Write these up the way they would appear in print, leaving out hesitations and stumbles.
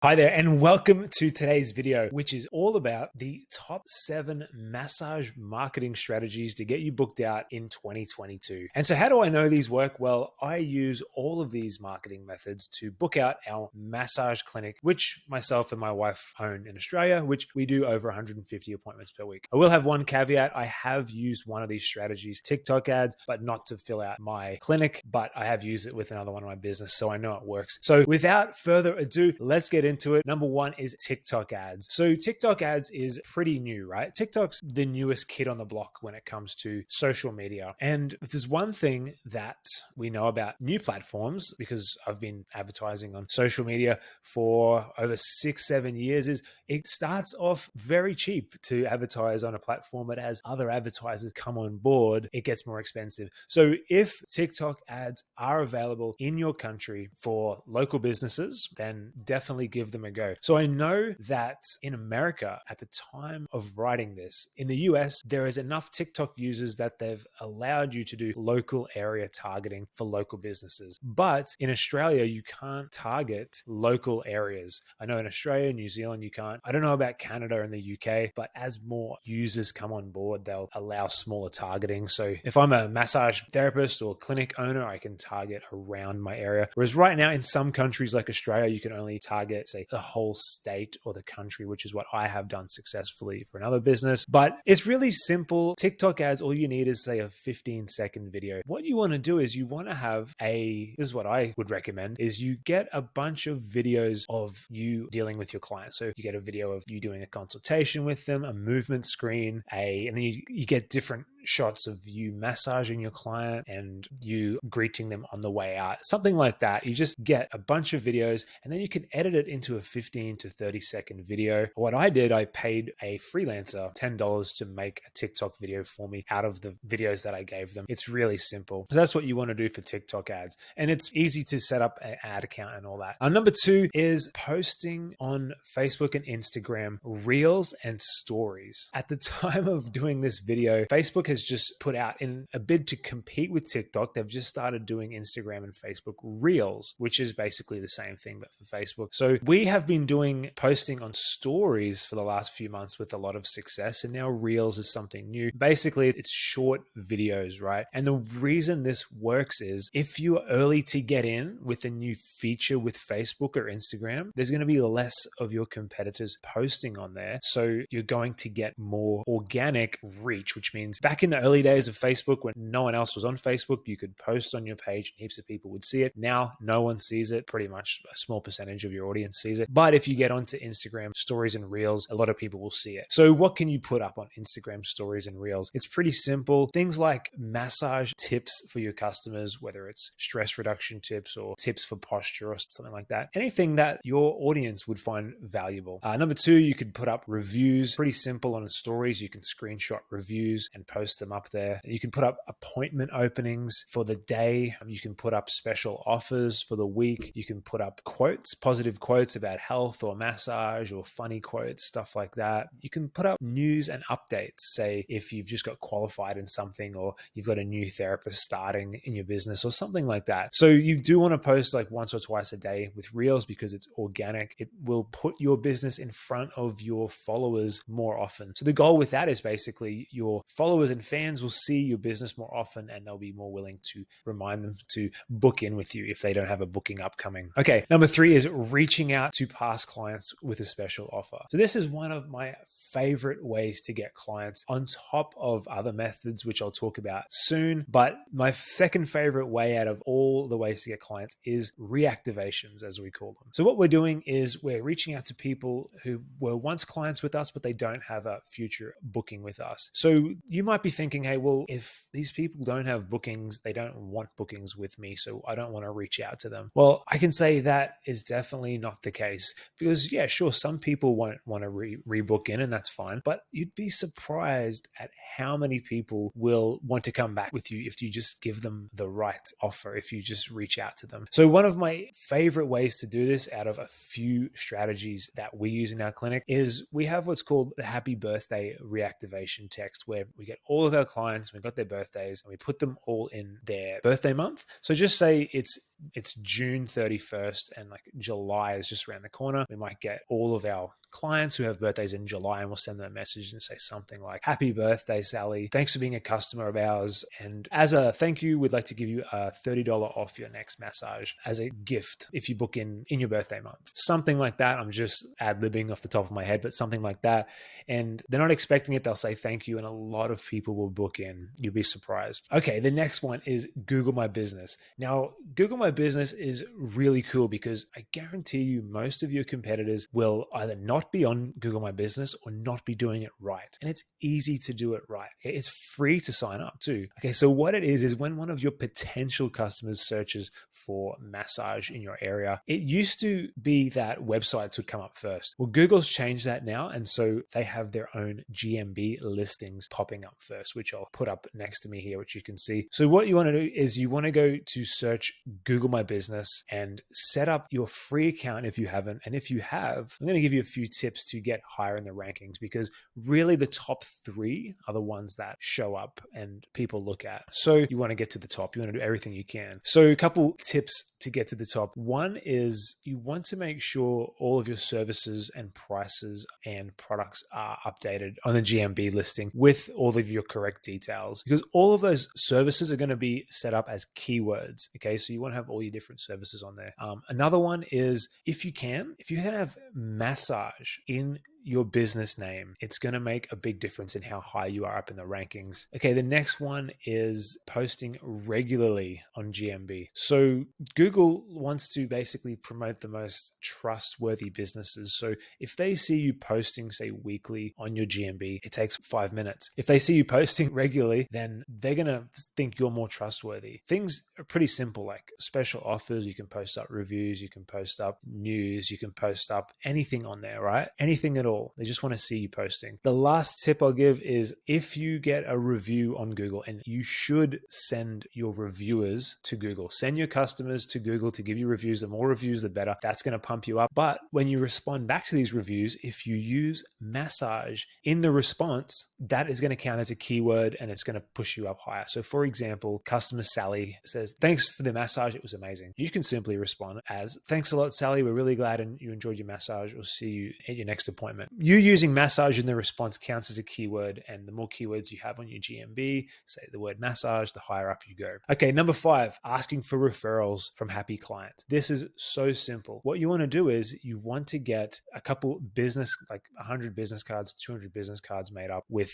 Hi there, and welcome to today's video, which is all about the top 7 massage marketing strategies to get you booked out in 2022. And so how do I know these work? Well, I use all of these marketing methods to book out our massage clinic, which myself and my wife own in Australia, which we do over 150 appointments per week. I will have one caveat. I have used one of these strategies, TikTok ads, but not to fill out my clinic, but I have used it with another one of my business, so I know it works. So without further ado, let's get into it. Number one is TikTok ads. So TikTok ads is pretty new, right? TikTok's the newest kid on the block when it comes to social media. And if there's one thing that we know about new platforms, because I've been advertising on social media for over 6-7 years, is it starts off very cheap to advertise on a platform, but as other advertisers come on board, it gets more expensive. So if TikTok ads are available in your country for local businesses, then definitely give them a go. So I know that in America, at the time of writing this, in the US, there is enough TikTok users that they've allowed you to do local area targeting for local businesses. But in Australia, you can't target local areas. I know in Australia, New Zealand, you can't. I don't know about Canada and the UK, but as more users come on board, they'll allow smaller targeting. So if I'm a massage therapist or clinic owner, I can target around my area. Whereas right now in some countries like Australia, you can only target, say, the whole state or the country, which is what I have done successfully for another business. But it's really simple. TikTok ads, all you need is, say, a 15-second video. What you want to do is you want to have this is what I would recommend, is you get a bunch of videos of you dealing with your clients. So you get a video of you doing a consultation with them, a movement screen, and then you get different shots of you massaging your client and you greeting them on the way out, something like that. You just get a bunch of videos and then you can edit it into a 15 to 30 second video. What I did, I paid a freelancer $10 to make a TikTok video for me out of the videos that I gave them. It's really simple. So that's what you want to do for TikTok ads. And it's easy to set up an ad account and all that. Number 2 is posting on Facebook and Instagram reels and stories. At the time of doing this video, Facebook has just put out, in a bid to compete with TikTok, they've just started doing Instagram and Facebook Reels, which is basically the same thing, but for Facebook. So we have been doing posting on stories for the last few months with a lot of success, and now Reels is something new. Basically, it's short videos, right? And the reason this works is if you are early to get in with a new feature with Facebook or Instagram, there's going to be less of your competitors posting on there. So you're going to get more organic reach, which means back in the early days of Facebook, when no one else was on Facebook, you could post on your page and heaps of people would see it. Now, no one sees it. Pretty much a small percentage of your audience sees it. But if you get onto Instagram stories and reels, a lot of people will see it. So what can you put up on Instagram stories and reels? It's pretty simple. Things like massage tips for your customers, whether it's stress reduction tips or tips for posture or something like that. Anything that your audience would find valuable. Number 2, you could put up reviews. Pretty simple on stories. You can screenshot reviews and post them up there. You can put up appointment openings for the day. You can put up special offers for the week. You can put up quotes, positive quotes about health or massage or funny quotes, stuff like that. You can put up news and updates, say if you've just got qualified in something or you've got a new therapist starting in your business or something like that. So you do want to post like once or twice a day with Reels because it's organic. It will put your business in front of your followers more often. So the goal with that is basically your followers and fans will see your business more often and they'll be more willing to remind them to book in with you if they don't have a booking upcoming. Okay, number 3 is reaching out to past clients with a special offer. So this is one of my favorite ways to get clients on top of other methods, which I'll talk about soon. But my second favorite way out of all the ways to get clients is reactivations, as we call them. So what we're doing is we're reaching out to people who were once clients with us, but they don't have a future booking with us. So you might be thinking, hey, well, if these people don't have bookings, they don't want bookings with me, so I don't want to reach out to them. Well, I can say that is definitely not the case because, yeah, sure, some people won't want to rebook in and that's fine, but you'd be surprised at how many people will want to come back with you if you just give them the right offer, if you just reach out to them. So one of my favorite ways to do this out of a few strategies that we use in our clinic is we have what's called the happy birthday reactivation text, where we get all of our clients, we've got their birthdays and we put them all in their birthday month. So just say it's it's June 31st and like July is just around the corner, we might get all of our clients who have birthdays in July, and we'll send them a message and say something like, happy birthday, Sally. Thanks for being a customer of ours. And as a thank you, we'd like to give you a $30 off your next massage as a gift if you book in your birthday month. Something like that. I'm just ad-libbing off the top of my head, but something like that. And they're not expecting it. They'll say thank you. And a lot of people will book in. You'll be surprised. Okay. The next one is Google My Business. Now, Google My Business is really cool because I guarantee you most of your competitors will either not be on Google My Business or not be doing it right. And it's easy to do it right. Okay? It's free to sign up too. Okay, so what it is when one of your potential customers searches for massage in your area, it used to be that websites would come up first. Well, Google's changed that now. And so they have their own GMB listings popping up first, which I'll put up next to me here, which you can see. So what you want to do is you want to go to search Google My Business and set up your free account if you haven't. And if you have, I'm going to give you a few tips to get higher in the rankings, because really the top 3 are the ones that show up and people look at. So you want to get to the top. You want to do everything you can. So a couple tips to get to the top. One is you want to make sure all of your services and prices and products are updated on the GMB listing with all of your correct details, because all of those services are going to be set up as keywords. Okay, so you want to have all your different services on there. Another one is if you can have massage in your business name, it's going to make a big difference in how high you are up in the rankings. Okay, the next one is posting regularly on GMB. So Google wants to basically promote the most trustworthy businesses. So if they see you posting, say, weekly on your GMB, it takes 5 minutes. If they see you posting regularly, then they're going to think you're more trustworthy. Things are pretty simple, like special offers. You can post up reviews, you can post up news, you can post up anything on there, right? Anything at all. They just want to see you posting. The last tip I'll give is if you get a review on Google, and you should send your reviewers to Google, send your customers to Google to give you reviews. The more reviews, the better. That's going to pump you up. But when you respond back to these reviews, if you use massage in the response, that is going to count as a keyword and it's going to push you up higher. So for example, customer Sally says, thanks for the massage. It was amazing. You can simply respond as, thanks a lot, Sally. We're really glad and you enjoyed your massage. We'll see you at your next appointment. You using massage in the response counts as a keyword, and the more keywords you have on your GMB, say the word massage, the higher up you go. Okay, number 5, asking for referrals from happy clients. This is so simple. What you want to do is you want to get a couple business, like 100 business cards, 200 business cards made up with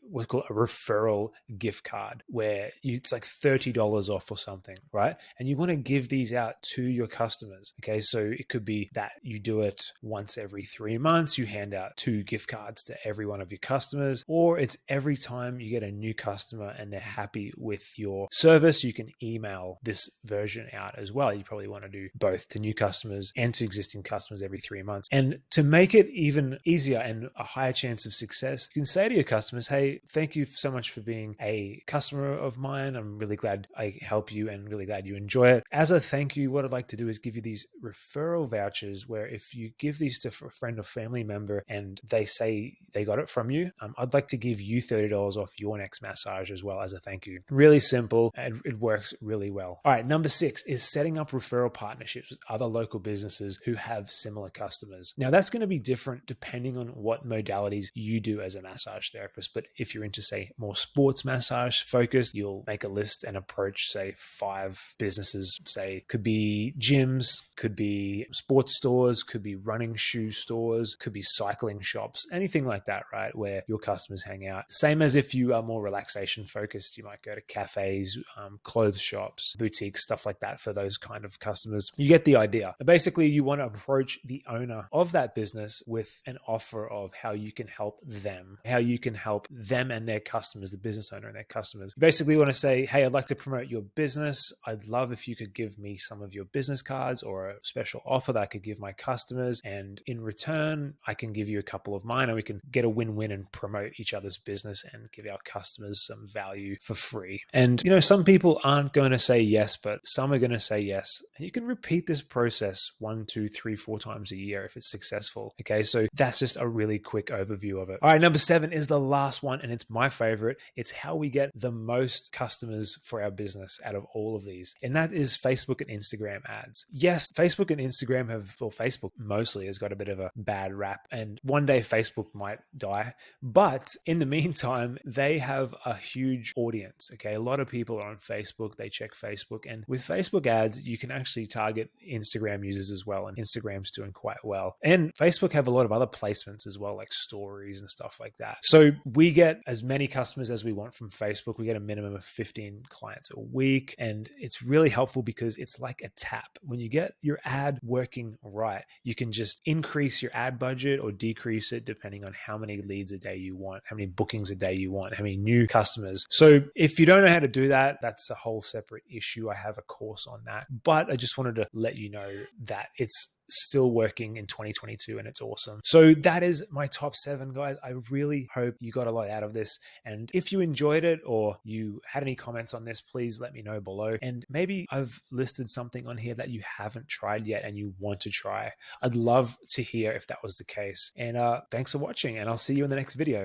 what's called a referral gift card, where it's like $30 off or something, right? And you want to give these out to your customers. Okay, so it could be that you do it once every 3 months, you hand out 2 gift cards to every one of your customers, or it's every time you get a new customer and they're happy with your service, you can email this version out as well. You probably want to do both to new customers and to existing customers every 3 months. And to make it even easier and a higher chance of success, you can say to your customers, hey, thank you so much for being a customer of mine. I'm really glad I help you and really glad you enjoy it. As a thank you, what I'd like to do is give you these referral vouchers, where if you give these to a friend or family member and they say they got it from you, I'd like to give you $30 off your next massage as well as a thank you. Really simple, and it works really well. All right, number 6 is setting up referral partnerships with other local businesses who have similar customers. Now that's going to be different depending on what modalities you do as a massage therapist. But if you're into, say, more sports massage focused, you'll make a list and approach, say, 5 businesses. Say could be gyms, could be sports stores, could be running shoe stores, could be cycling shops, anything like that, right? Where your customers hang out. Same as if you are more relaxation focused, you might go to cafes, clothes shops, boutiques, stuff like that for those kind of customers. You get the idea. Basically, you want to approach the owner of that business with an offer of how you can help them, and their customers, the business owner and their customers. You basically want to say, hey, I'd like to promote your business. I'd love if you could give me some of your business cards or a special offer that I could give my customers. And in return, I can give you a couple of mine, and we can get a win-win and promote each other's business and give our customers some value for free. And, you know, some people aren't going to say yes, but some are going to say yes. And you can repeat this process 1, 2, 3, 4 times a year if it's successful. Okay, so that's just a really quick overview of it. All right, number 7 is the last one, and it's my favorite. It's how we get the most customers for our business out of all of these. And that is Facebook and Instagram ads. Yes, Facebook and Instagram Facebook mostly has got a bit of a bad rap, and one day Facebook might die. But in the meantime, they have a huge audience. Okay, a lot of people are on Facebook, they check Facebook, and with Facebook ads, you can actually target Instagram users as well, and Instagram's doing quite well. And Facebook have a lot of other placements as well, like stories and stuff like that. So we get as many customers as we want from Facebook. We get a minimum of 15 clients a week, and it's really helpful because it's like a tap. When you get your ad working right, you can just increase your ad budget or decrease it depending on how many leads a day you want, how many bookings a day you want, how many new customers. So if you don't know how to do that, that's a whole separate issue. I have a course on that, but I just wanted to let you know that it's still working in 2022 and it's awesome. So that is my top 7, guys. I really hope you got a lot out of this. And if you enjoyed it or you had any comments on this, please let me know below. And maybe I've listed something on here that you haven't tried yet and you want to try. I'd love to hear if that was the case. And thanks for watching, and I'll see you in the next video.